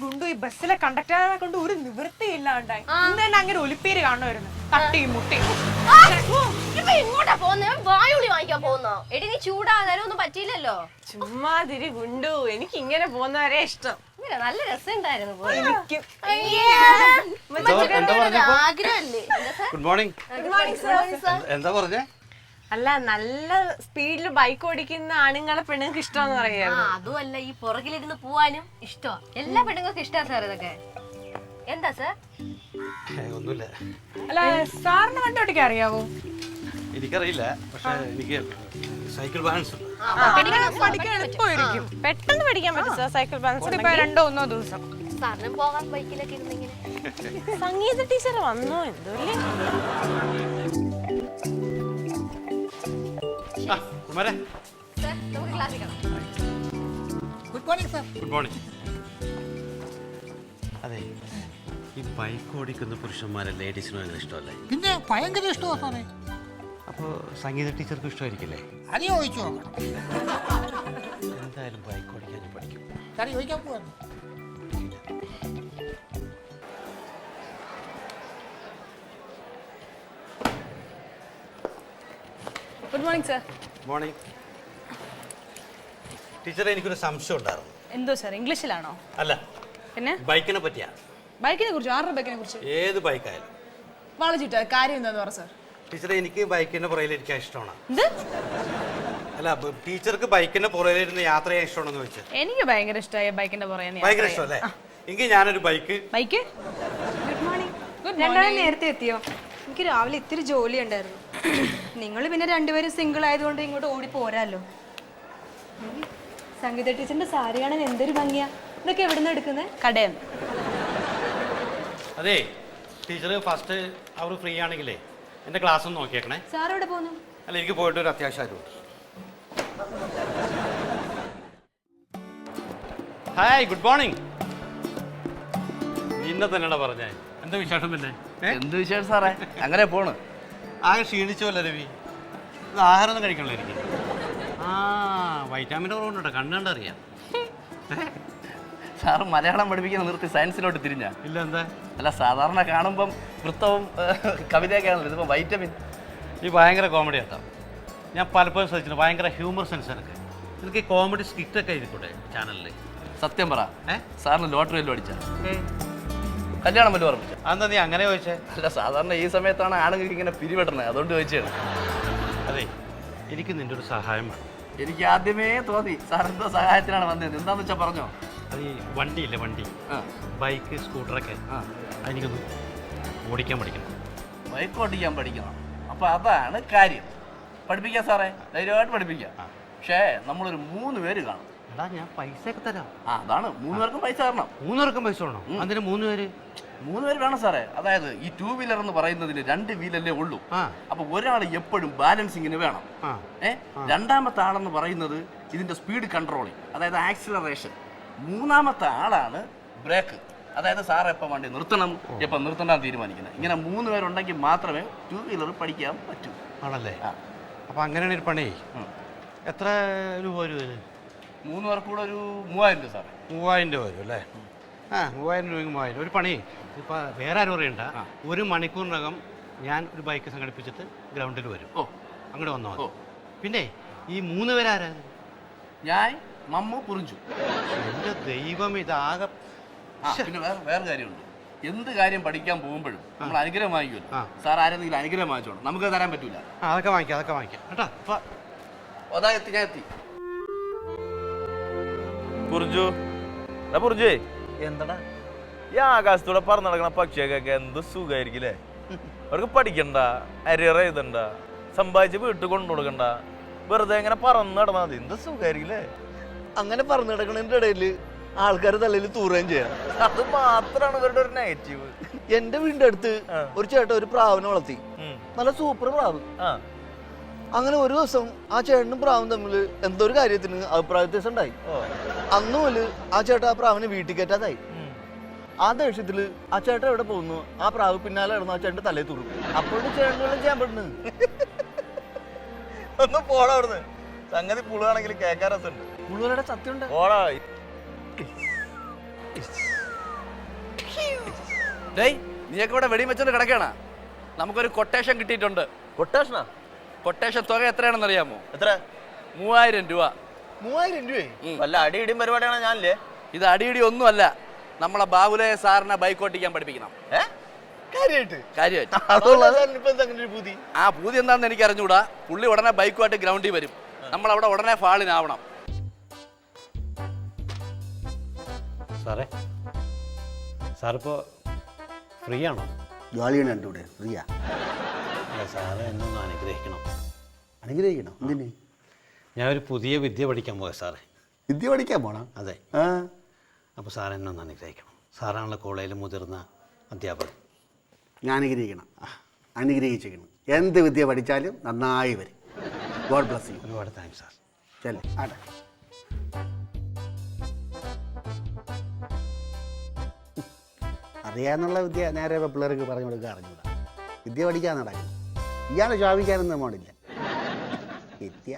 ഗുണ്ടു ഈ ബസ്സിലെ കണ്ടക്ടറെ കൊണ്ട് ഒരു നിവൃത്തിയില്ലാണ്ടായി ഇന്ന് തന്നെ അങ്ങനെ ഒലിപ്പേര് കാണുമായിരുന്നു തട്ടിയും മുട്ടിയും. ഇങ്ങോട്ടാ പോകുന്ന വായുളി വാങ്ങിക്കാൻ പോകുന്നോ? എടി നീ ചൂടാകാനും ഒന്നും പറ്റിയില്ലല്ലോ. ചുമ്മാതിരി ഗുണ്ടു, എനിക്ക് ഇങ്ങനെ പോകുന്നവരെ ഇഷ്ടം. നല്ല രസമുണ്ടായിരുന്നു. ആഗ്രഹമല്ലേ? Good morning. എന്താ പറഞ്ഞേ? അല്ല, നല്ല സ്പീഡിൽ ബൈക്ക് ഓടിക്കുന്ന ആണുങ്ങളെ പെണ്ണുങ്ങൾക്ക് ഇഷ്ടമെന്ന് പറയാ. അതുമല്ല, ഈ പുറകിലിരുന്ന് പോവാനും ഇഷ്ടമാ. എല്ലാ പെണ്ണുങ്ങൾക്കും ഇഷ്ടാ സാർ ഇതൊക്കെ. എന്താ സാർ? ഒന്നുമില്ല. അല്ല, സാറിന് വണ്ടി ഓടിക്കാൻ അറിയാവോ? എനിക്കറിയില്ല, പക്ഷെ എനിക്ക് സൈക്കിൾ ബാലൻസ് ഉണ്ട്. പഠിക്കാൻ എളുപ്പമായിരിക്കും. പെട്ടെന്ന് പഠിക്കാൻ പറ്റും സാർ സൈക്കിൾ ബാലൻസ്. ഇപ്പൊ 2-1 ദിവസം സാറിനും പോകാൻ ബൈക്കിലൊക്കെ ഇരുന്നെങ്കിൽ. സംഗീത ടീച്ചർ വന്നോ എന്തോ അല്ലേ? നമുക്ക് ക്ലാസ്സിൽ കാണാം. Good morning sir. Good morning. അതെ, ഈ ബൈക്ക് ഓടിക്കുന്ന പുരുഷന്മാരെ ലേഡീസിനും അങ്ങനെ ഇഷ്ടമല്ലേ? പിന്നെ ഭയങ്കര ഇഷ്ടമാ സാറേ. അപ്പോൾ സംഗീത ടീച്ചർക്ക് ഇഷ്ടമായിരിക്കില്ലേ? അത് ചോദിച്ചു നോക്കണം. എന്തായാലും ബൈക്ക് ഓടിക്കാൻ ഞാൻ പഠിക്കും. സാറേ ചോദിക്കാൻ പോവായിരുന്നു. Good morning sir. മോർണിംഗ്. ടീച്ചറെ, എനിക്കൊരു സംശയം ഉണ്ടായിരുന്നു. എന്തോ സാർ, ഇംഗ്ലീഷിലാണോ? അല്ല, പിന്നെ ബൈക്കിനെ പറ്റിയാ. ബൈക്കിനെ കുറിച്ച്? ആരുടെ ബൈക്കിനെ കുറിച്ച്? ഏത് ബൈക്കായാലും. വളച്ചിട്ട് കാര്യം എന്താന്ന് പറ സാർ. ടീച്ചറെ, എനിക്ക് ബൈക്കിന്റെ പുറകിലിരിക്കാൻ ഇഷ്ടമാണ്. എന്ത്? അല്ല, ടീച്ചർക്ക് ബൈക്കിന്റെ പുറകിലിരുന്ന് യാത്ര ചെയ്യാൻ ഇഷ്ടമാണെന്ന് വെച്ചാൽ. എനിക്ക് ഭയങ്കര ഇഷ്ടമായി ബൈക്കിന്റെ പുറകെ. ഭയങ്കര ഇഷ്ടമല്ലേ? എങ്കിൽ ഞാനൊരു ബൈക്ക്. ബൈക്ക്? Good morning. രണ്ടാളും നേരത്തെ എത്തിയോ? എനിക്ക് രാവിലെ ഇത്തിരി ജോലി ഉണ്ടായിരുന്നു. നിങ്ങൾ പിന്നെ രണ്ടുപേരും സിംഗിൾ ആയതുകൊണ്ട് ഇങ്ങോട്ട് ഓടി പോരാല്ലോ. സംഗീത ടീച്ചറിന്റെ സാരി കാണാൻ എന്തൊരു ഭംഗിയാ. ഇതൊക്കെ എവിടെ നിന്ന് എടുക്കുന്നത്? കടയിൽ. അതെ, ടീച്ചർ ഫസ്റ്റ് അവർ ഫ്രീ ആണെങ്കിലേ എൻ്റെ ക്ലാസ് ഒന്ന് നോക്കിയേക്കണേ. സാർ എവിടെ പോകുന്നു? അല്ല, എനിക്ക് പോയിട്ട് ഒരു അത്യാവശ്യമായിരുന്നു. Hi, good morning. ഇന്നെ തന്നെയാണ് പറഞ്ഞേ. എന്താ വിശേഷം? പിന്നെ എന്ത് വിശേഷം സാറേ? അങ്ങനെ പോണ്. ആകെ ക്ഷീണിച്ചോല്ലോ രവി. ഇത് ആഹാരം ഒന്നും കഴിക്കണല്ലോ എനിക്ക്. വൈറ്റാമിൻ കുറവുണ്ടോ? കണ്ണ് കണ്ടറിയാം. സാറ് മലയാളം പഠിപ്പിക്കാൻ നിർത്തി സയൻസിലോട്ട് തിരിഞ്ഞ? ഇല്ല. എന്താ? അല്ല, സാധാരണ കാണുമ്പം വൃത്തവും കവിതയൊക്കെ ആണല്ലോ, ഇതിപ്പോൾ വൈറ്റമിൻ. ഈ ഭയങ്കര കോമഡി ആട്ടോ. ഞാൻ പലപ്പോഴും ശ്രദ്ധിച്ചിട്ടുണ്ട്. ഭയങ്കര ഹ്യൂമർ സെൻസ് എനിക്ക്. എനിക്ക് കോമഡി സ്കിറ്റൊക്കെ എഴുതിക്കൂടെ ചാനലിൽ? സത്യം പറ, സാറിന് ലോട്ടറി വല്ലതും അടിച്ച? കല്യാണം വല്ലതും ഉറപ്പിച്ച? അതെന്താ നീ അങ്ങനെ ചോദിച്ചേ? അല്ല, സാധാരണ ഈ സമയത്താണ് ആണുങ്ങൾക്ക് ഇങ്ങനെ പിരിവെട്ടണത്, അതുകൊണ്ട് ചോദിച്ചാണ്. അതെ, എനിക്ക് നിൻ്റെ ഒരു സഹായം വേണം. എനിക്ക് ആദ്യമേ തോന്നി സാർ എന്തോ സഹായത്തിനാണ് വന്നത്. എന്താണെന്ന് വെച്ചാൽ പറഞ്ഞോ. അത് ഈ വണ്ടിയില്ലേ, വണ്ടി, ബൈക്ക്, സ്കൂട്ടറൊക്കെ, അതെനിക്കൊന്ന് ഓടിക്കാൻ പഠിക്കണം. ബൈക്ക് ഓടിക്കാൻ പഠിക്കണം. അപ്പോൾ അതാണ് കാര്യം. പഠിപ്പിക്കാം സാറേ, ധൈര്യമായിട്ട് പഠിപ്പിക്കാം. പക്ഷേ നമ്മളൊരു 3 പേര് കാണും. എടാ, ഞാൻ പൈസയൊക്കെ തരാം. അതാണ് 3 പേർക്കും പൈസ തരണം. 3 പേർക്കും പൈസ വേണം. അതിന് 3 പേര്? 3 പേര് വേണം സാറേ. അതായത് ഈ 2 വീലർ എന്ന് പറയുന്നതിന് 2 വീലല്ലേ ഉള്ളൂ. അപ്പൊ ഒരാൾ എപ്പോഴും ബാലൻസിങ്ങിന് വേണം. രണ്ടാമത്തെ ആളെന്ന് പറയുന്നത് ഇതിന്റെ സ്പീഡ് കൺട്രോളിങ്, അതായത് ആക്സിലറേഷൻ. മൂന്നാമത്തെ ആളാണ് ബ്രേക്ക്, അതായത് സാർ എപ്പോൾ വണ്ടി നിർത്തണം, എപ്പോൾ നിർത്തണം തീരുമാനിക്കുന്നത്. ഇങ്ങനെ 3 പേരുണ്ടെങ്കിൽ മാത്രമേ 2 വീലർ പഠിക്കാൻ പറ്റൂ. ആണല്ലേ? അപ്പൊ അങ്ങനെയാണ് ഒരു പണി. എത്ര രൂപ വരും? 3 പേർക്ക് കൂടെ ഒരു 3000 രൂപ സാറേ. 3000 രൂപ വരും അല്ലേ? 3000 രൂപയ്ക്ക് 3000. ഒരു പണി, ഇപ്പം വേറെ ആരും അറിയണ്ട. 1 മണിക്കൂറിനകം ഞാൻ ഒരു ബൈക്ക് സംഘടിപ്പിച്ചിട്ട് ഗ്രൗണ്ടിൽ വരും. അങ്ങോട്ട് വന്നോ. പിന്നെ ഈ 3 പേരാരാ? ഞാൻ, മമ്മു, പുറിഞ്ചു. എൻ്റെ ദൈവം, ഇതാകെ. പിന്നെ വേറെ കാര്യമുണ്ട്. എന്ത് കാര്യം പഠിക്കാൻ പോകുമ്പോഴും നമ്മൾ അനുഗ്രഹം വാങ്ങിക്കുമല്ലോ. സാർ ആരെങ്കിലും അനുഗ്രഹം വാങ്ങിച്ചോണം, നമുക്ക് തരാൻ പറ്റൂല. അതൊക്കെ വാങ്ങിക്കാം കേട്ടോ. അതാ എത്തി, ഞാൻ എത്തി. പുറിഞ്ചു, എന്താടാ ഈ ആകാശത്തൂടെ പറന്ന് നടക്കണ പക്ഷിയൊക്കെ എന്ത് സുഖമായിരിക്കില്ലേ? അവർക്ക് പഠിക്കണ്ട, അരിയറ എഴുതണ്ട, സമ്പാദിച്ച് വീട്ടിൽ കൊണ്ടു കൊടുക്കണ്ട, വെറുതെ ഇങ്ങനെ പറന്ന് നടന്നാൽ മതി. എന്ത് സുഖമായിരിക്കില്ലേ? അങ്ങനെ പറന്ന് നടക്കണതിൻ്റെ ഇടയിൽ ആൾക്കാർ തലയിൽ തൂറുകയും ചെയ്യാം. അത് മാത്രമാണ് ഇവരുടെ ഒരു നെഗറ്റീവ്. എന്റെ വീടിന്റെ അടുത്ത് ഒരു ചേട്ടൻ ഒരു പ്രാവിനെ വളർത്തി. നല്ല സൂപ്പർ പ്രാവ്. അങ്ങനെ ഒരു ദിവസം ആ ചേട്ടനും പ്രാവും തമ്മിൽ എന്തോ ഒരു കാര്യത്തിന് അഭിപ്രായ വ്യത്യാസം ഉണ്ടായി. അന്ന് മുതൽ ആ ചേട്ടൻ ആ പ്രാവിനെ വീട്ടിൽ കയറ്റാതായി. ആ ദേഷ്യത്തില് ആ ചേട്ടൻ എവിടെ പോകുന്നു, ആ പ്രാവ് പിന്നാലെ കിടന്നു ആ ചേട്ടന്റെ തലയിൽ തൂറും. അപ്പോഴും ചേട്ടൻ ചെയ്യാൻ പറ്റുന്നു. ഒന്ന് പോടാ അവിടുന്ന്. സംഗതി പുളുവാണെങ്കിൽ കേൾക്കാൻ രസമുണ്ട്. പുളുവരുടെ സത്യം ഉണ്ട്. പോടാ. ഡേയ് നീയൊക്കെ ഇവിടെ വെടിയും വെച്ചോണ്ട് കിടക്കണ. നമുക്കൊരു കൊട്ടേഷൻ കിട്ടിയിട്ടുണ്ട്. കൊട്ടേഷനാ? കൊട്ടേഷൻ തുക എത്രയാണെന്ന് അറിയാമോ? എത്ര? 3000 രൂപ. 3000 രൂപ? വല്ല അടിയിടിയും പരിപാടിയാണ് ഞാനില്ലേ? ഇത് അടിയിടി ഒന്നുമല്ല, നമ്മളെ ബാബുലയ സാറിനെ ബൈക്ക് ഓട്ടിക്കാൻ പഠിപ്പിക്കണം. കാര്യമായിട്ട്. ആ പൂതി എന്താണെന്ന് എനിക്ക് അറിഞ്ഞൂടാ. പുള്ളി ഉടനെ ബൈക്കുമായിട്ട് ഗ്രൗണ്ടിൽ വരും. നമ്മളവിടെ ഉടനെ ഫാളിനാവണം. സാറേ, സാറിപ്പോൾ ഫ്രീ ആണോ? ജോലിയാണ് കണ്ടൂടെ? ഫ്രീയാ? അല്ല സാറ് എന്നെ ഒന്ന് അനുഗ്രഹിക്കണം. അനുഗ്രഹിക്കണം? എന്തിന്? ഞാനൊരു പുതിയ വിദ്യ പഠിക്കാൻ പോയ സാറേ. വിദ്യ പഠിക്കാൻ പോണം? അതെ. ആ, അപ്പോൾ സാർ എന്നെ ഒന്ന് അനുഗ്രഹിക്കണം. സാറാണല്ലോ കോളേജിൽ മുതിർന്ന അധ്യാപകൻ. ഞാൻ അനുഗ്രഹിക്കണം. അനുഗ്രഹിച്ചിരിക്കണം. എന്ത് വിദ്യ പഠിച്ചാലും നന്നായി വരും. God bless you. ഒരുപാട് താങ്ക്സ് സാർ. ചെല്ലേ ആട്ടെ. അറിയാന്നുള്ള വിദ്യ നേരെ പിള്ളേർക്ക് പറഞ്ഞു കൊടുക്കുക അറിഞ്ഞൂടാ. വിദ്യ പഠിക്കാൻ നടക്കും. ഇയാൾ ശോഭിക്കാനൊന്നും നമ്മളില്ല. വിദ്യ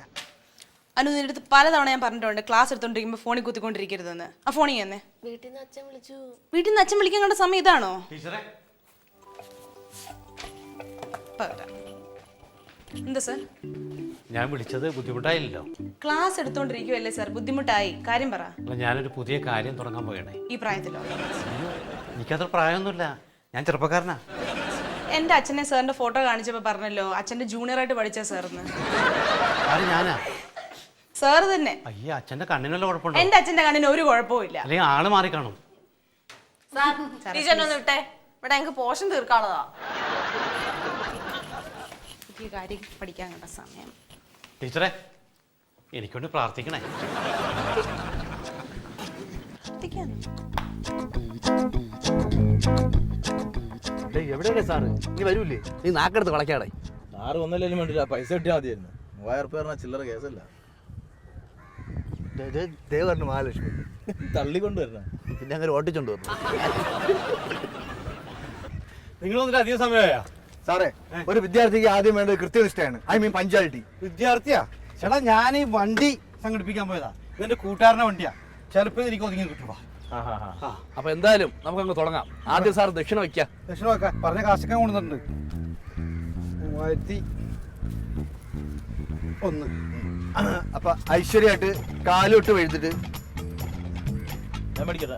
അനു, നിന്റെ അടുത്ത് പലതവണ ഞാൻ പറഞ്ഞിട്ടുണ്ട് ക്ലാസ് എടുത്തോണ്ടിരിക്കുമ്പോൾ ഫോണിൽ കുത്തിക്കൊണ്ടിരിക്കരുതെന്ന്. ആ ഫോണിൽ തന്നെ. വീട്ടിൽ നിന്ന് അച്ഛൻ വിളിച്ചു. വീട്ടിൽ നിന്ന് അച്ഛൻ വിളിക്കാൻ കണ്ട സമയം ഇതാണോ? എന്താ സാർ? ഞാൻ വിളിച്ചത് ബുദ്ധിമുട്ടായില്ലല്ലോ? ക്ലാസ് എടുത്തോണ്ടിരിക്കുവല്ലേ സാർ, ബുദ്ധിമുട്ടായി. കാര്യം പറ. അല്ല, ഞാനൊരു പുതിയ കാര്യം തുടങ്ങാൻ പോയണേ. ഈ പ്രായത്തിലോ? എനിക്കത്ര പ്രായമൊന്നുമില്ല, ഞാൻ ചെറുപ്പക്കാരനാ. എന്റെ അച്ഛനെ സാറിന്റെ ഫോട്ടോ കാണിച്ചപ്പോ പറഞ്ഞല്ലോ അച്ഛന്റെ ജൂനിയറായിട്ട് പഠിച്ച സാറിന്. അത് ഞാനാ? സാർ തന്നെ. അയ്യ, അച്ഛന്റെ കണ്ണിനുള്ള കുഴപ്പമുണ്ടോ? എന്റെ അച്ഛന്റെ കണ്ണിന് ഒരു കുഴപ്പവും ഇല്ല. അല്ലെങ്കിൽ ആള് മാറി കാണും. ടീച്ചറിനൊന്ന് വിട്ടേ, ഇവിടെ ഞങ്ങൾക്ക് പോഷൻ തീർക്കാനുള്ളതാ. പുതിയ കാര്യം പഠിക്കാൻ കണ്ട സമയം. ടീച്ചറെ, എനിക്കൊണ്ട് പ്രാർത്ഥിക്കണേ. എവിടെയാണ് സാറ്? നീ വരൂലേ? നീ നാക്കെടുത്ത് വളയ്ക്കാടെ. സാറ് ഒന്നല്ലേലും വേണ്ടില്ല, പൈസ കിട്ടിയാൽ മതിയായിരുന്നു. 3000 രൂപ പറഞ്ഞാൽ ചില്ലറ കേസല്ല. ദേവറിന് മഹാലക്ഷ്മി തള്ളിക്കൊണ്ട് വരണം. പിന്നെ അങ്ങനെ ഓട്ടിച്ചോണ്ട് വന്നു. നിങ്ങൾ വന്നിട്ട് അധികം സമയമായാ? സാറേ, ഒരു വിദ്യാർത്ഥിക്ക് ആദ്യം വേണ്ടത് കൃത്യനിഷ്ഠയാണ്. I mean punctuality. വിദ്യാർത്ഥിയാ? ചേട്ടാ, ഞാൻ ഈ വണ്ടി സംഘടിപ്പിക്കാൻ പോയതാ. ഇതെന്റെ കൂട്ടുകാരന്റെ വണ്ടിയാ. ചിലപ്പോൾ എനിക്ക് ഒതുങ്ങി കിട്ടുവാ. അപ്പൊ എന്തായാലും നമുക്കങ്ങ് തുടങ്ങാം. ആദ്യം സാർ ദക്ഷിണ വയ്ക്കാം. ദക്ഷിണ വെക്കാം. പറഞ്ഞ കാശൊക്കെ കൊണ്ടുവന്നിട്ടുണ്ട്. 3001. അപ്പൊ ഐശ്വര്യമായിട്ട് കാലോട്ട് എഴുതിട്ട് ഞാൻ പഠിക്കട്ടെ.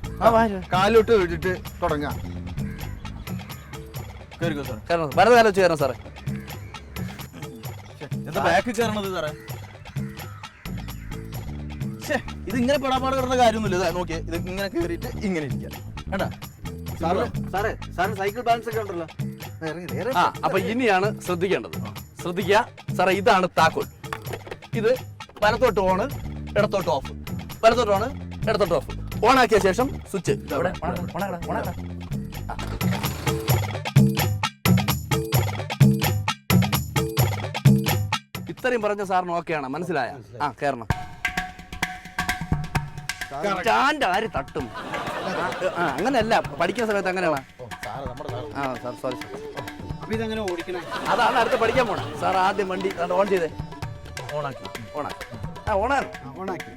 കാലോട്ട് എഴുതിട്ട് തുടങ്ങാം. കയറിക്കോ സാർ. കാരണം വലത് കാലം ചേരണം സാറേ. എന്താ ബാക്കിൽ കയറണത് സാറേ? ഇത് ഇങ്ങനെ പെടാപ്പാട് കിടന്ന കാര്യമൊന്നുമില്ല. നോക്കിയേ, ഇത് ഇങ്ങനെ കയറിയിട്ട് ഇങ്ങനെ ഇരിക്കാം. വേണ്ട സാറേ, സാറിന് സൈക്കിൾ ബാലൻസ് ഒക്കെ ഉണ്ടല്ലോ. ആ, അപ്പൊ ഇനിയാണ് ശ്രദ്ധിക്കേണ്ടത്. ശ്രദ്ധിക്കുക സാറേ, ഇതാണ് താക്കോൽ. ഇത് വലത്തോട്ട് ഓണ്, ഇടത്തോട്ട് ഓഫ്. വലത്തോട്ട് ഓണ്, ഇടത്തോട്ട് ഓഫ്. ഓണാക്കിയ ശേഷം സ്വിച്ച് ഇത്രയും പറഞ്ഞ സാറിന് ഓക്കെയാണ്. മനസ്സിലായ? ആ, കയറണം. സ്റ്റാൻഡ് ആര് തട്ടും? അങ്ങനെയല്ല, പഠിക്കുന്ന സമയത്ത് അങ്ങനെയാണ്. ആ സാർ, സോറി സാർ. അപ്പൊ ഇതെങ്ങനെ ഓടിക്കണേ? അതാണ് അടുത്ത് പഠിക്കാൻ പോണേ. സാർ ആദ്യം വണ്ടി ഓൺ ചെയ്തേ. ഓണാക്കി. ആ, ഓണാണ്. ഓണാക്കി.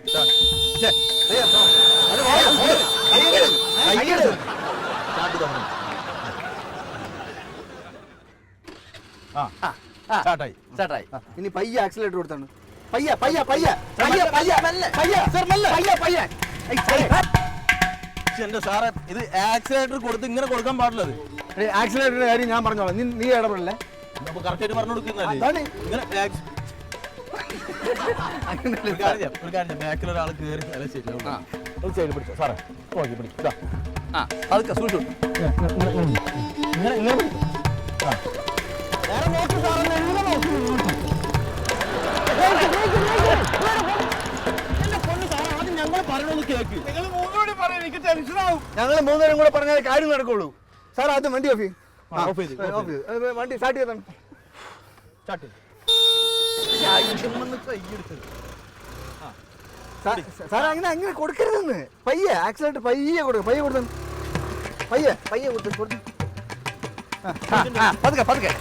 സ്റ്റാർട്ടായി. ഇനി പയ്യ ആക്സിലേറ്റർ കൊടുത്താണ്. പയ്യ പയ്യ പയ്യ പയ്യ പയ്യ പയ്യ സർ മെല്ലെ പയ്യ പയ്യ. എന്റെ സാറേ, ഇത് ആക്സിലേറ്റർ കൊടുത്ത് ഇങ്ങനെ കൊടുക്കാൻ പാടില്ലത്. ആക്സിലേറ്ററിന്റെ കാര്യം ഞാൻ പറഞ്ഞോളാം. നീ ഇടപെടല്ലേ? നമുക്ക് കറക്റ്റായിട്ട് പറഞ്ഞു കൊടുക്കുന്നല്ലേ. ഇങ്ങനെ ബാക്കിൽ ഒരാൾ കയറി ശരി പിടിച്ചോ സാറേ. ഓക്കെ, പിടിക്കും. ആ, അതൊക്കെ സൂക്ഷിച്ചു. ഇങ്ങനെ ഇങ്ങനെ പിടിക്കും. ഞങ്ങൾ മൂന്നുപേരും കൂടെ പറഞ്ഞാൽ കാര്യം നടക്കുള്ളൂ. സാർ ആദ്യം വണ്ടി ഓഫ് ചെയ്യും. വണ്ടി സ്റ്റാർട്ട് ചെയ്താണ്. സാർ അങ്ങനെ അങ്ങനെ കൊടുക്കരുതെന്ന്. പയ്യെ ആക്സിലേറ്റർ പയ്യെ കൊടുക്കും. പയ്യെ കൊടുത്തു. പയ്യെ പയ്യെ കൊടുത്തു. പതുക്കെ പതുക്കെ.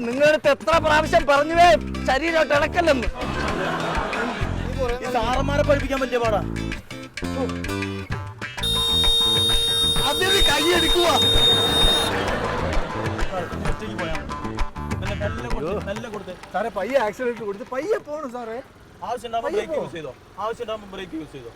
നിങ്ങളടുത്ത് എത്ര പ്രാവശ്യം പറഞ്ഞുവേ ശരീരം ഇളക്കല്ലെന്ന്. സാറന്മാരെ പഠിപ്പിക്കാൻ പറ്റിയ പാടാ. അതിന് കൈയെടുക്കുക. സാറേ പയ്യെ ആക്സിഡന്റ് കൊടുത്ത് പയ്യെ പോണു സാറേ. ആവശ്യമുണ്ടാകുമ്പോൾ ബ്രേക്ക് യൂസ് ചെയ്തോ. ആവശ്യമുണ്ടാകുമ്പോൾ ബ്രേക്ക് യൂസ് ചെയ്തോ.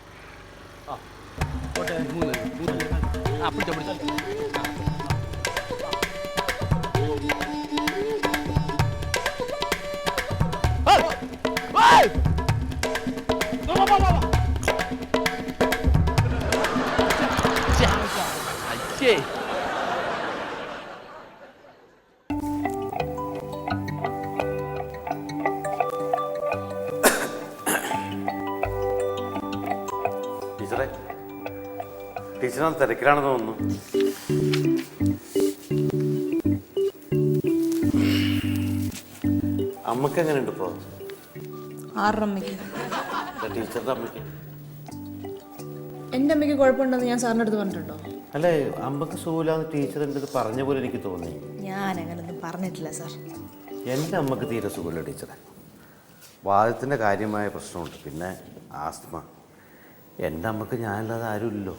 ടീച്ചറെ, ടീച്ചറാണ് തിരക്കിലാണെന്ന് തോന്നുന്നു. അമ്മക്ക് എങ്ങനെയുണ്ട് ഇപ്പോ? ആരുടെ അമ്മയ്ക്ക്? ടീച്ചറിന്റെ അമ്മയ്ക്ക്. എൻ്റെ അമ്മയ്ക്ക് കുഴപ്പമുണ്ടെന്ന് ഞാൻ സാറിൻ്റെ അടുത്ത് പറഞ്ഞിട്ടുണ്ടോ? അല്ലേ, അമ്മക്ക് സുഖമില്ലാന്ന് ടീച്ചർ എൻ്റെ അടുത്ത് പറഞ്ഞ പോലെ എനിക്ക് തോന്നി. ഞാൻ അങ്ങനൊന്നും പറഞ്ഞിട്ടില്ല സാർ. എൻ്റെ അമ്മക്ക് തീരെ സുഖമില്ല ടീച്ചറെ. വാദത്തിൻ്റെ കാര്യമായ പ്രശ്നമുണ്ട്, പിന്നെ ആസ്മ. എൻ്റെ അമ്മക്ക് ഞാനല്ലാതെ ആരുമില്ലല്ലോ.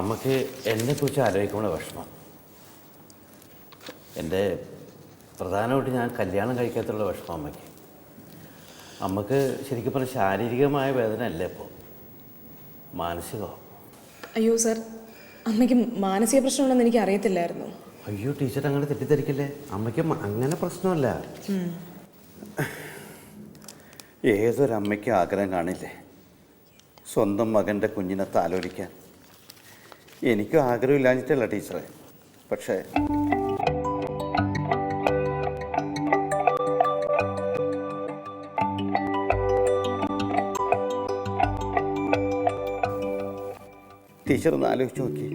അമ്മക്ക് എന്നെക്കുറിച്ച് ആലോചിക്കുമ്പോൾ വിഷമം. എൻ്റെ പ്രധാനമായിട്ട് ഞാൻ കല്യാണം കഴിക്കാത്തുള്ള വിഷമം അമ്മയ്ക്ക്. അമ്മക്ക് ശരിക്കും പറഞ്ഞാൽ ശാരീരികമായ വേദന അല്ല ഇപ്പോൾ, മാനസികമോ. അയ്യോ സാർ, അമ്മയ്ക്ക് മാനസിക പ്രശ്നമുണ്ടെന്ന് എനിക്ക് അറിയത്തില്ലായിരുന്നു. അയ്യോ ടീച്ചർ അങ്ങനെ തെറ്റിദ്ധരിക്കല്ലേ. അമ്മയ്ക്ക് അങ്ങനെ പ്രശ്നമല്ല. ഏതൊരമ്മയ്ക്കും ആഗ്രഹം കാണില്ലേ സ്വന്തം മകൻ്റെ കുഞ്ഞിനെ താലോലിക്കാൻ. എനിക്കും ആഗ്രഹമില്ലാഞ്ഞിട്ടല്ല ടീച്ചറെ, പക്ഷേ ടീച്ചർ ഒന്ന് ആലോചിച്ച് നോക്കി.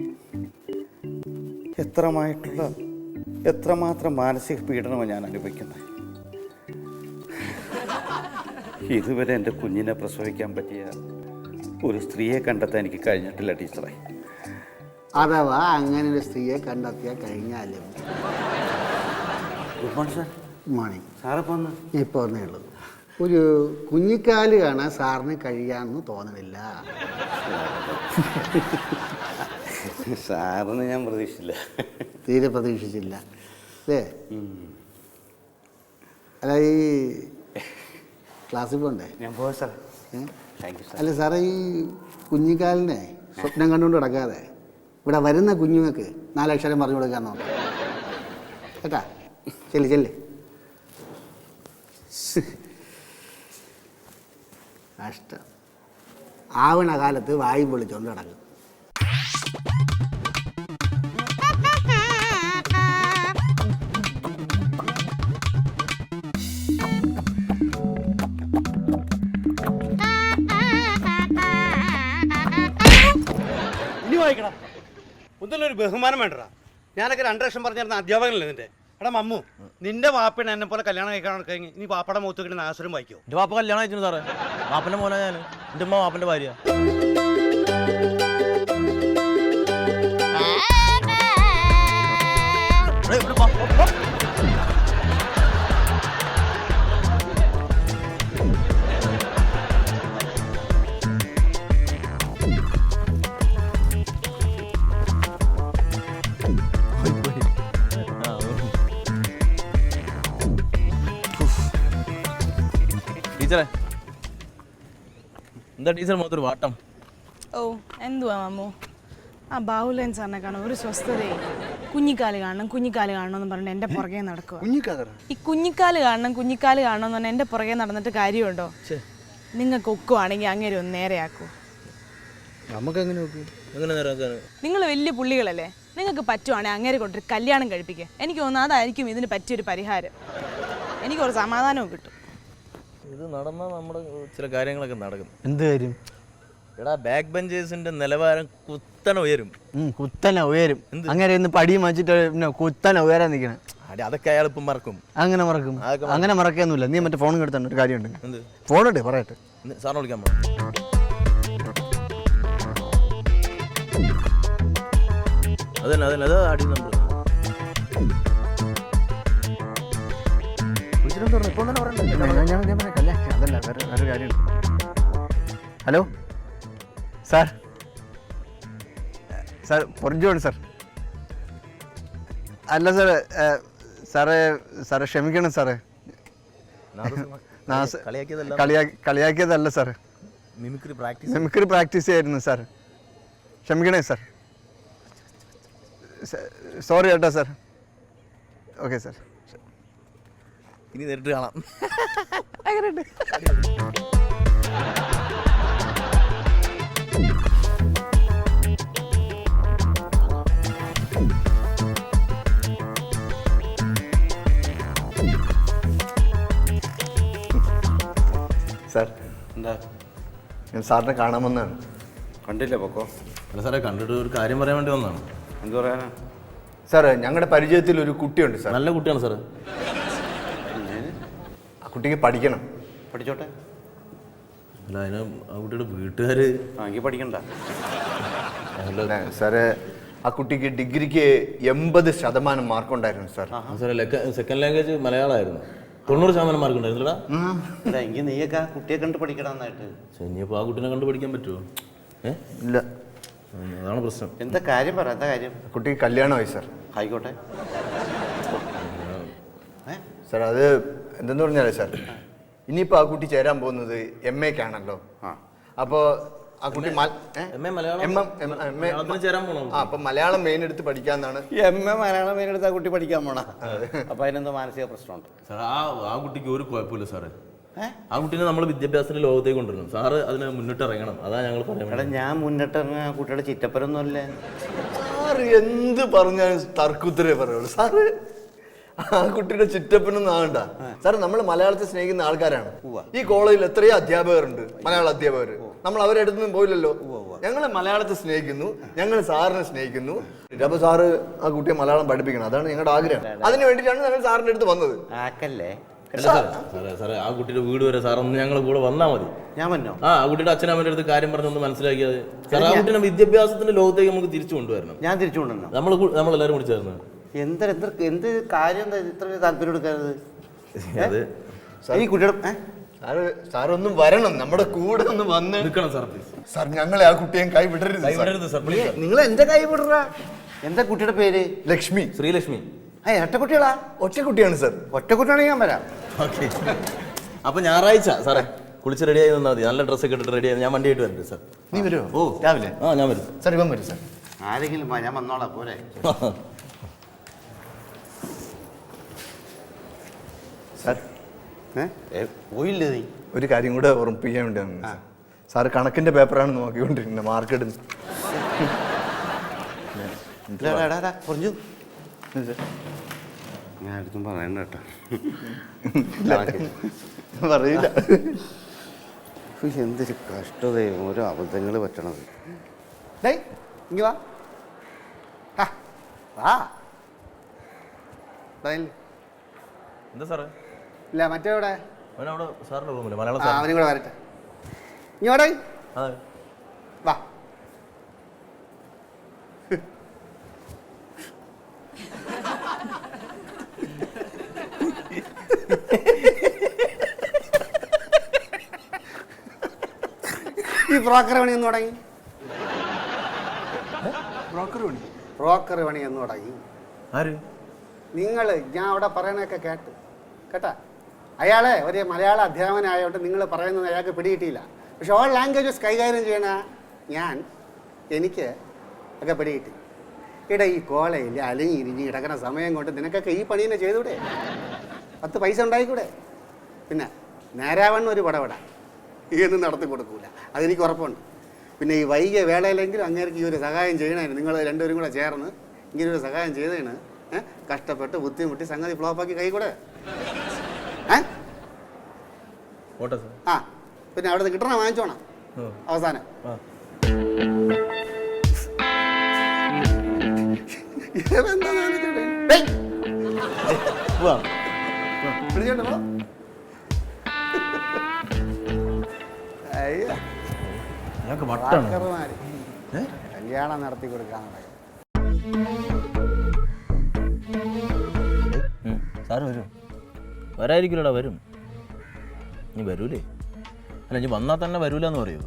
എത്രമാത്രം മാനസിക പീഡനമാണ് ഞാൻ അനുഭവിക്കുന്നത്. ഇതുവരെ എൻ്റെ കുഞ്ഞിനെ പ്രസവിക്കാൻ പറ്റിയ ഒരു സ്ത്രീയെ കണ്ടെത്താൻ എനിക്ക് കഴിഞ്ഞിട്ടില്ല ടീച്ചറെ. അഥവാ അങ്ങനെ ഒരു സ്ത്രീയെ കണ്ടെത്തിയാൽ കഴിഞ്ഞാലും. Good morning sir. Good morning. സാറിപ്പോൾ ഒന്ന് ഇപ്പോൾ ഒന്നേ ഉള്ളൂ. ഒരു കുഞ്ഞിക്കാല് കാണാൻ സാറിന് കഴിയാമെന്ന് തോന്നണില്ല. സാറിന് ഞാൻ പ്രതീക്ഷിച്ചില്ല. തീരെ പ്രതീക്ഷിച്ചില്ല അല്ലേ? അല്ല, ഈ ക്ലാസ്സിൽ പോകണ്ടേ? ഞാൻ പോവാം സാർ. Thank you sir. അല്ല സാറേ, ഈ കുഞ്ഞിക്കാലിനെ സ്വപ്നം കണ്ടുകൊണ്ട് കിടക്കാതെ ഇവിടെ വരുന്ന കുഞ്ഞുങ്ങൾക്ക് 4 അക്ഷരം പറഞ്ഞു കൊടുക്കാൻ നോക്കാം കേട്ടാ. ചെല്ല്. കഷ്ടം. ആവണ കാലത്ത് വായും പൊളിച്ചോണ്ട് കിടക്കും. ഇനി വായിക്കണം. ഒന്നിലൊരു ബഹുമാനം വേണ്ടടാ. ഞാനൊക്കെ 2 ലക്ഷം പറഞ്ഞിരുന്ന അധ്യാപകനല്ലേ നിന്റെ. എടാ മമ്മു, നിന്റെ വാപ്പനെ എന്നെ പോലെ കല്യാണം കഴിക്കാൻ കഴിഞ്ഞ് നീ വാപ്പയുടെ മുഖത്ത് കിട്ടുന്ന ആസുരം വായിക്കോ? എന്റെ വാപ്പ കല്യാണം കഴിച്ചു സാറേ. വാപ്പന്റെ മോനാ ഞാൻ. എന്റെ ഉമ്മ വാപ്പന്റെ ഭാര്യ. ടീച്ചറെ, എന്താ ടീച്ചർ മുഖത്തൊരു വാട്ടം? ഓ എന്തുവാ മാമോ, ആ ബാഹുലൻ സാറിനെ കാണാൻ ഒരു സ്വസ്ഥതയെ. കുഞ്ഞിക്കാല് കാണണം എന്ന് പറഞ്ഞിട്ട് എൻ്റെ പുറകെ നടക്കുക. ഈ കുഞ്ഞിക്കാല് കാണണം എന്ന് പറഞ്ഞാൽ എൻ്റെ പുറകെ നടന്നിട്ട് കാര്യമുണ്ടോ? നിങ്ങൾക്ക് ഒക്കുവാണെങ്കിൽ അങ്ങനെ ഒന്ന് നേരെയാക്കൂ. നിങ്ങൾ വലിയ പുള്ളികളല്ലേ, നിങ്ങൾക്ക് പറ്റുവാണെങ്കിൽ അങ്ങനെ കൊണ്ടൊരു കല്യാണം കഴിപ്പിക്കുക. എനിക്ക് തോന്നുന്നു അതായിരിക്കും ഇതിന് പറ്റിയൊരു പരിഹാരം. എനിക്കൊരു സമാധാനവും കിട്ടും. ഇത് നടന്നാൽ നമ്മുടെ ചില കാര്യങ്ങളൊക്കെ നടക്കും. എന്ത് കാര്യം? എടാ, ബാക്ക് ബെഞ്ചേഴ്സിന്റെ നിലവാരം കുത്തനെ ഉയരും. അങ്ങനെ ഒന്ന് പടിയും വെച്ചിട്ട് പിന്നെ കുത്തനെ ഉയരാൻ നിൽക്കണം. അതൊക്കെ അയാൾ ഇപ്പം മറക്കും. അങ്ങനെ മറക്കൊന്നുമില്ല. നീ മറ്റേ ഫോൺ എടുത്തോണ്ട് ഒരു കാര്യമുണ്ട്. എന്ത് ഫോൺ എടുത്ത് പറയട്ടെ. സാറിനെ വിളിക്കാൻ പോകാം. അതന്നെ അതാ അടി നമ്പർ. അതല്ല വേറെ കാര്യമുണ്ട്. ഹലോ സാർ, സാർ പൊറിഞ്ചോണ് സാർ. അല്ല സാറേ, സാറേ ക്ഷമിക്കണം സാറേ, കളിയാക്കിയതല്ല സാർ, മിമിക്രി പ്രാക്ടീസ് ചെയ്യായിരുന്നു സാർ, ക്ഷമിക്കണേ സാർ. സോറി കേട്ടോ സാർ. ഓക്കെ സാർ, ഇനി നേരിട്ട് കാണാം. സാർ എന്താ? ഞാൻ സാറിനെ കാണാമെന്നാണ്. കണ്ടില്ല പൊക്കോ. അല്ല സാറേ, കണ്ടിട്ട് ഒരു കാര്യം പറയാൻ വേണ്ടി വന്നതാണ്. എന്ത് പറയാനാ? സാർ ഞങ്ങളുടെ പരിചയത്തിൽ ഒരു കുട്ടിയുണ്ട് സാർ. നല്ല കുട്ടിയാണ് സാറ്. ആ കുട്ടിക്ക് പഠിക്കണം. പഠിച്ചോട്ടെ. അല്ല, അതിന് ആ കുട്ടിയുടെ വീട്ടുകാർ എങ്കിൽ പഠിക്കണ്ട. സാറ് ആ കുട്ടിക്ക് ഡിഗ്രിക്ക് 80% മാർക്കുണ്ടായിരുന്നു സാർ. സാറേ, സെക്കൻഡ് ലാംഗ്വേജ് മലയാളമായിരുന്നു. 90% മാർക്ക് ഉണ്ടായിരുന്നടാ. എങ്കിൽ നീയൊക്കെ കുട്ടിയെ കണ്ട് പഠിക്കണം നന്നായിട്ട്. ഇനിയിപ്പോൾ ആ കുട്ടീനെ കണ്ട് പഠിക്കാൻ പറ്റുമോ? ഇല്ല, അതാണ് പ്രശ്നം. എന്താ കാര്യം പറ, എന്താ കാര്യം? കുട്ടിക്ക് കല്യാണമായി സാർ. ആയിക്കോട്ടെ സാർ. അത് എന്തെന്ന് പറഞ്ഞാലേ സാർ, ഇനിയിപ്പോൾ ആ കുട്ടി ചേരാൻ പോകുന്നത് MA-ക്കാണല്ലോ. അപ്പോൾ ആ കുട്ടി അപ്പൊ മലയാളം മെയിൻ എടുത്ത് പഠിക്കാന്നാണ്. മലയാളം മെയിൻ എടുത്ത് ആ കുട്ടി പഠിക്കാൻ പോണ. അപ്പൊ അതിനെന്തോ മാനസിക പ്രശ്നമുണ്ട് സാർ. ആ കുട്ടിക്ക് ഒരു കുഴപ്പമില്ല സാറേ. ആ കുട്ടീനെ നമ്മൾ വിദ്യാഭ്യാസത്തിന്റെ ലോകത്തേക്ക് കൊണ്ടുവരണം. സാറ് അതിനെ മുന്നിട്ട് ഇറങ്ങണം. അതാ ഞങ്ങൾ പറയാം. ഞാൻ മുന്നിട്ടിറങ്ങാൻ കുട്ടിയുടെ ചിറ്റപ്പരൊന്നുമല്ലേ. സാറ് എന്ത് പറഞ്ഞാലും തർക്കുത്തരേ പറയുള്ളൂ സാറ്. ആ കുട്ടിയുടെ ചിറ്റപ്പനൊന്നും ആകണ്ട സാർ. നമ്മൾ മലയാളത്തെ സ്നേഹിക്കുന്ന ആൾക്കാരാണ്. ഈ കോളേജിൽ എത്രയോ അധ്യാപകരുണ്ട്, മലയാള അധ്യാപകർ. നമ്മൾ അവരുടെ അടുത്തൊന്നും പോയില്ലല്ലോ. ഞങ്ങൾ മലയാളത്തെ സ്നേഹിക്കുന്നു, ഞങ്ങൾ സാറിനെ സ്നേഹിക്കുന്നു. അപ്പൊ സാറ് ആ കുട്ടിയെ മലയാളം പഠിപ്പിക്കണം, അതാണ് ഞങ്ങളുടെ ആഗ്രഹം. അതിന് വേണ്ടിയിട്ടാണ് ഞങ്ങൾ സാറിന്റെ അടുത്ത് വന്നത്. സാറേ, ആ കുട്ടിയുടെ വീട് വരെ സാറൊന്ന് ഞങ്ങളുടെ കൂടെ വന്നാൽ മതി. ഞാൻ വന്നോ? ആ കുട്ടിയുടെ അച്ഛനമ്മയുടെ അടുത്ത് കാര്യം പറഞ്ഞൊന്ന് മനസ്സിലാക്കിയത് സാർ. ആ കുട്ടീനെ വിദ്യാഭ്യാസത്തിന്റെ ലോകത്തേക്ക് നമുക്ക് തിരിച്ചു കൊണ്ടുവരണം. ഞാൻ തിരിച്ചു കൊണ്ടുവരണം. നമ്മളെല്ലാവരും കൂടി ചേർന്ന് എന്ത് കാര്യം ഇത്ര താല്പര്യം എടുക്കരുത്. ഈ കുട്ടിയുടെ സാറൊന്നും വരണം, നമ്മുടെ കൂടെ ഒന്ന് വന്ന് നിൽക്കണം സാർ. പ്ലീസ് സാർ, ഞങ്ങളെ ആ കുട്ടിയെ കൈ വിടരുത് സാർ. നിങ്ങൾ എന്റെ കൈ വിടറ. എന്താ കുട്ടിയുടെ പേര്? ലക്ഷ്മി. ശ്രീലക്ഷ്മി. ഇരട്ട കുട്ടികളാ? ഒറ്റ കുട്ടിയാണ് സാർ. ഒറ്റ കുട്ടിയാണെങ്കിൽ ഞാൻ വരാം. ഓക്കെ. അപ്പൊ ഞായറാഴ്ച സാറേ കുളിച്ച് റെഡി ആയി നിന്നാൽ മതി. നല്ല ഡ്രസ്സൊക്കെ ഇട്ടിട്ട് റെഡി ആയി ഞാൻ വണ്ടിയായിട്ട് വരട്ടെ സാർ. നീ വരുമോ? ഓ രാവിലെ? ഞാൻ വരും സാർ. ഇവൻ വരും സാർ. ആരെങ്കിലും ഞാൻ വന്നോളാം പോരെ. സാർ പോയില്ലേ നീ? ഒരു കാര്യം കൂടെ ഓർമ്മിപ്പിക്കാൻ വേണ്ടിയാണ് സാർ. കണക്കിന്റെ പേപ്പറാണ് നോക്കിക്കൊണ്ടിരിക്കുന്നത്, മാർക്ക് ഇടുന്നു. ഞാൻ അടുത്തും പറയണ്ട കേട്ടോ. പറയില്ല. എന്തൊരു കഷ്ടതയും ഓരോ അബദ്ധങ്ങൾ പറ്റണത്. ഇങ്ങ വാ. എന്താ സാറേ? ഇല്ല മറ്റേ ഇവിടെ സാറിന്റെ റൂമില്ല മലയാളം. അവനും കൂടെ വരട്ടെ. ഇങ്ങോട്ടേ വാ. ഈ ബ്രോക്കർ പണി എന്ന് തുടങ്ങി. ബ്രോക്കർ പണി എന്ന് തുടങ്ങി. നിങ്ങൾ ഞാൻ അവിടെ പറയണൊക്കെ കേട്ടാ. അയാളെ ഒരു മലയാള അധ്യാപകനായതുകൊണ്ട് നിങ്ങൾ പറയുന്നത് അയാൾക്ക് പിടികിട്ടിയില്ല. പക്ഷെ ഓൾ ലാംഗ്വേജസ് കൈകാര്യം ചെയ്യണ എനിക്ക് ഒക്കെ പിടികിട്ടി. ഈ കോളേജിൽ അലിഞ്ഞ് ഇരിഞ്ഞ് കിടക്കണ സമയം കൊണ്ട് നിനക്കൊക്കെ ഈ പണി തന്നെ ചെയ്തൂടെ? 10 പൈസ ഉണ്ടായിക്കൂടെ? പിന്നെ നേരാവണ്ണം ഒരു പടപട ഇതൊന്നും നടത്തി കൊടുക്കൂല, അതെനിക്ക് ഉറപ്പുണ്ട്. പിന്നെ ഈ വൈകിയ വേളയിലെങ്കിലും അങ്ങേർക്ക് ഈ ഒരു സഹായം ചെയ്യണേന് നിങ്ങൾ രണ്ടുപേരും കൂടെ ചേർന്ന് ഇങ്ങനൊരു സഹായം ചെയ്തേണ്. കഷ്ടപ്പെട്ട് ബുദ്ധിമുട്ടി സംഗതി ഫ്ലോപ്പാക്കി കൈ കൂടെ. ആ പിന്നെ അവിടെ നിന്ന് കിട്ടണ വാങ്ങിച്ചോണം അവസാനം. കല്യാണം നടത്തി കൊടുക്കാന്ന് സാറ് വരും. വരായിരിക്കില്ലടാ, വരും. നീ വരൂലേ? അല്ല, നീ വന്നാൽ തന്നെ വരൂലെന്ന് പറയൂ.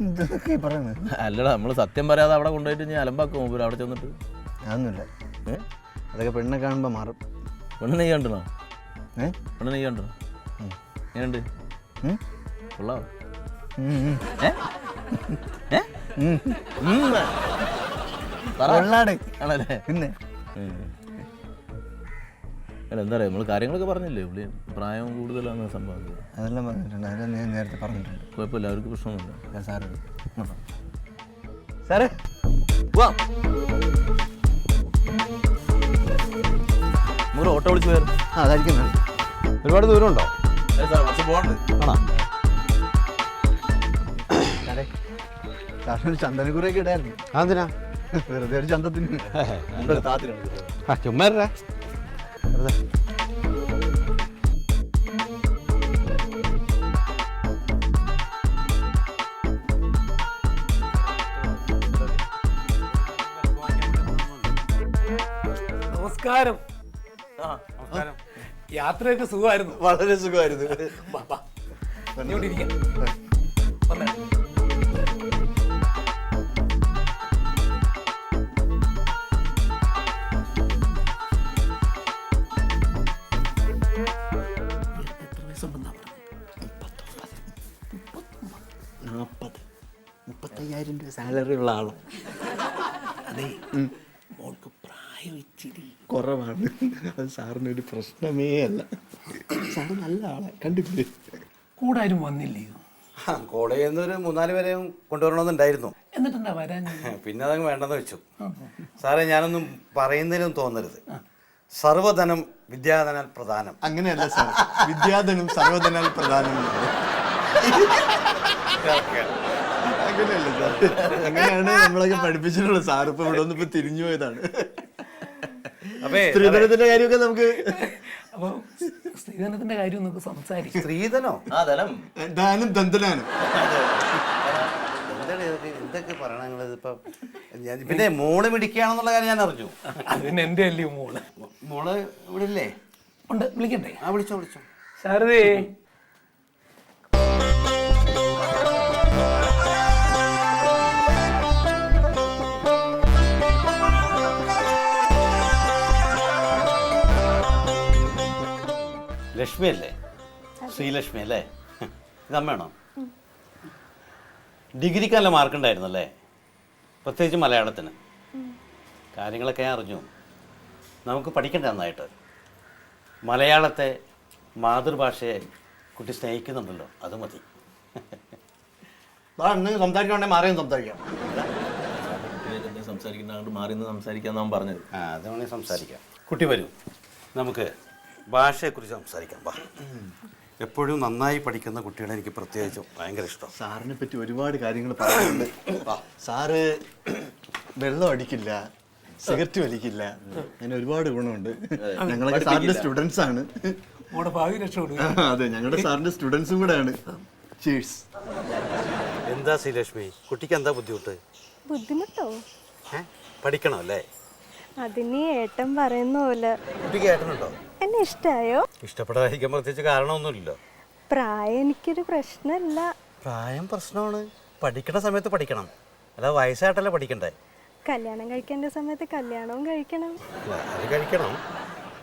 ഇതൊക്കെ പറയുന്നത് അല്ലടാ, നമ്മൾ സത്യം പറയാതെ അവിടെ കൊണ്ടുപോയിട്ട് നീ അലമ്പാക്കും മുമ്പിൽ അവിടെ ചെന്നിട്ട്. അതൊന്നുമില്ല. അതൊക്കെ പെണ്ണെ കാണുമ്പോൾ മാറും. പെണ്ണ് നെയ്യ് കണ്ടണോ? പെണ്ണ് നെയ്യ് കണ്ടണോ? എങ്ങനെയുണ്ട്? കൊള്ളാവോ? ആണല്ലേ? പിന്നെ അല്ല, എന്താ പറയുക, നമ്മൾ കാര്യങ്ങളൊക്കെ പറഞ്ഞില്ലേ, പുള്ളി പ്രായം കൂടുതലാണ് സംഭവം. അതെല്ലാം പറഞ്ഞിട്ടുണ്ട്, അതെല്ലാം ഞാൻ നേരത്തെ പറഞ്ഞിട്ടുണ്ട്. കുഴപ്പമില്ല, അവർക്ക് പ്രശ്നമൊന്നുമില്ല. സാറ് സാറേ വാ, നമുക്ക് ഓട്ടോ വിളിച്ച് പോയാലും. അതായിരിക്കും. ഒരുപാട് ദൂരമുണ്ടോ? ആണോ? സാറേ, സാറിനൊരു ചന്ദനക്കുറയൊക്കെ ഇടായിരുന്നു. അതെന്തിനാ? വെറുതെ ഒരു ചന്തത്തിന്. ചുമ്മാ വെറുതെ. നമസ്കാരം. യാത്രയൊക്കെ സുഖമായിരുന്നു? വളരെ സുഖമായിരുന്നു. ഇരിക്കാം. എത്ര വയസ്സുണ്ടെന്നാ പറഞ്ഞത്? 35,000 രൂപ സാലറി ഉള്ള ആളും. അതെ, മോൾക്ക് പ്രായം ഇച്ചിരി കുറവാണ്. അത് സാറിനൊരു പ്രശ്നമേ അല്ല. സാറ് നല്ല ആളെ കണ്ടിട്ടില്ലേ? കൂടെ ആരും വന്നില്ലയോ? കോളേജിൽ നിന്ന് ഒരു 3-4 പേരെയും കൊണ്ടുവരണമെന്നുണ്ടായിരുന്നു. എന്നിട്ടെന്താ വരാൻ? പിന്നെ അതങ്ങ് വേണ്ടെന്ന് വെച്ചു. സാറേ, ഞാനൊന്നും പറയുന്നതിനും തോന്നരുത്. സർവധനം വിദ്യാധനാൽ പ്രധാനം. അങ്ങനെയല്ല സാർ, വിദ്യാധനം സർവധനാൽ പ്രധാനം. അങ്ങനെയല്ല സാർ, അങ്ങനെയാണ് നമ്മളൊക്കെ പഠിപ്പിച്ചിട്ടുള്ളത്. സാർ ഇപ്പൊ ഇവിടെ ഒന്നിപ്പോ തിരിഞ്ഞു പോയതാണ്. സ്ത്രീധനത്തിന്റെ കാര്യമൊക്കെ നമുക്ക്, അപ്പൊ സ്ത്രീധനത്തിന്റെ കാര്യം നമുക്ക് സംസാരിക്കും. സ്ത്രീധനോ? ദാനം ദന്തനാനം. എന്തൊക്കെ പറയണ നിങ്ങളിതിപ്പോ? പിന്നെ മോള് മിടിക്കുകയാണെന്നുള്ള കാര്യം ഞാൻ അറിഞ്ഞു. അതിന് എന്റെ അല്ലയോ മോള്? മോള് ഇവിടെ ഇല്ലേ? ഉണ്ട്, വിളിക്കണ്ടേ? വിളിച്ചോ. ശാരദേ, ലക്ഷ്മി അല്ലേ? ശ്രീലക്ഷ്മി അല്ലേ? ഇതമ്മയാണോ? ഡിഗ്രിക്ക് നല്ല മാർക്കുണ്ടായിരുന്നല്ലേ? പ്രത്യേകിച്ച് മലയാളത്തിന്. കാര്യങ്ങളൊക്കെ ഞാൻ അറിഞ്ഞു. നമുക്ക് പഠിക്കണ്ട നന്നായിട്ട്. മലയാളത്തെ മാതൃഭാഷയെ കുട്ടി സ്നേഹിക്കുന്നുണ്ടല്ലോ, അത് മതി. സംസാരിക്കണ്ടേ മാറിയും സംസാരിക്കാം. സംസാരിക്കുന്ന മാറി നിന്ന് സംസാരിക്കാന്നാണ് പറഞ്ഞത്. അത് വേണമെങ്കിൽ സംസാരിക്കാം. കുട്ടി വരൂ, നമുക്ക് ഭാഷയെക്കുറിച്ച് സംസാരിക്കാം. വാ. എപ്പോഴും നന്നായി പഠിക്കുന്ന കുട്ടികളെ എനിക്ക് പ്രത്യേകിച്ചും ഭയങ്കര ഇഷ്ടം. സാറിനെ പറ്റി ഒരുപാട് കാര്യങ്ങൾ പറയുന്നുണ്ട്. സാറ് വെള്ളം അടിക്കില്ല, സിഗരറ്റ് വലിക്കില്ല, അങ്ങനെ ഒരുപാട് ഗുണമുണ്ട്. ഞങ്ങളൊക്കെ സാറിന്റെ സ്റ്റുഡൻസ് ആണ്. അതെ, ഞങ്ങളുടെ സാറിന്റെ സ്റ്റുഡൻസും കൂടെ ആണ്. എന്താ ശ്രീലക്ഷ്മി, കുട്ടിക്ക് എന്താ ബുദ്ധിമുട്ട്? ബുദ്ധിമുട്ടോ? പഠിക്കണം അല്ലേ? അതിന് ഏട്ടൻ പറയുന്ന പോലെ. കുട്ടിക്ക് ഏട്ടനുണ്ടോ? എന്നെ ഇഷ്ടായോ? ഇഷ്ടപ്പെടാതിരിക്കാൻ പ്രത്യേകിച്ച് കാരണമൊന്നുമില്ലല്ലോ. പ്രായം എനിക്കൊരു പ്രശ്നമല്ല. പ്രായം പ്രശ്നമാണ്. പഠിക്കണ സമയത്ത് പഠിക്കണം, അല്ല വയസ്സായിട്ടല്ലേ പഠിക്കണ്ടേ. കല്യാണം കഴിക്കേണ്ട സമയത്ത് കല്യാണവും കഴിക്കണം. അത് കഴിക്കണം,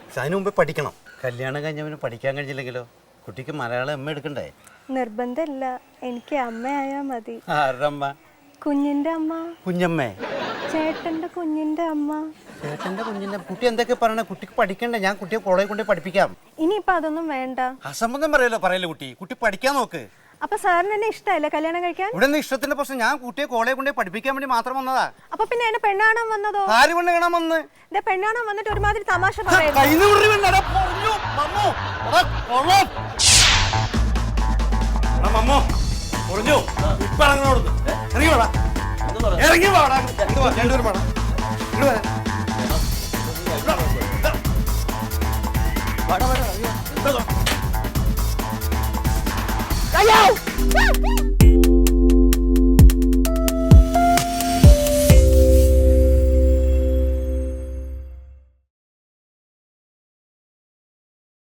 പക്ഷെ അതിന് മുമ്പേ പഠിക്കണം. കല്യാണം കഴിഞ്ഞവന് പഠിക്കാൻ കഴിഞ്ഞില്ലെങ്കിലോ? കുട്ടിക്ക് മലയാളം എം എ എടുക്കണ്ടേ? നിർബന്ധമില്ല, എനിക്ക് അമ്മയായാ മതി. ആരുടെ അമ്മ? കുഞ്ഞിന്റെ അമ്മ. കുഞ്ഞമ്മേ? ചേട്ടന്റെ കുഞ്ഞിന്റെ അമ്മ. ചേട്ടന്റെ കുഞ്ഞിന്റെ? കുട്ടി എന്തൊക്കെ പറയണേ? കുട്ടിക്ക് പഠിക്കണ്ടേ? ഞാൻ കുട്ടിയെ കോളേജിൽ കൊണ്ടേ പഠിപ്പിക്കാം. ഇനിയിപ്പൊ അതൊന്നും വേണ്ട. അസംബന്ധം പറയല്ലോ കുട്ടി പഠിക്കാൻ നോക്ക്. അപ്പൊ സാറിന് എന്നെ ഇഷ്ടമല്ലേ കല്യാണം കഴിക്കാൻ? ഇവിടെ നിന്ന് ഇഷ്ടത്തിന്റെ പ്രശ്നം. ഞാൻ കുട്ടിയെ കോളേജിൽ കൊണ്ടേ പഠിപ്പിക്കാൻ വേണ്ടി മാത്രം വന്നതാ. അപ്പൊ പിന്നെ എന്നെ പെണ്ണാണാൻ വന്നതോ? ആര് പെണ്ണ് കാണാൻ വന്ന്? പെണ്ണാണാൻ വന്നിട്ട് ഒരുമാതിരി തമാശ പറയുന്നു. ഇറങ്ങി വാടാ. അയ്യോ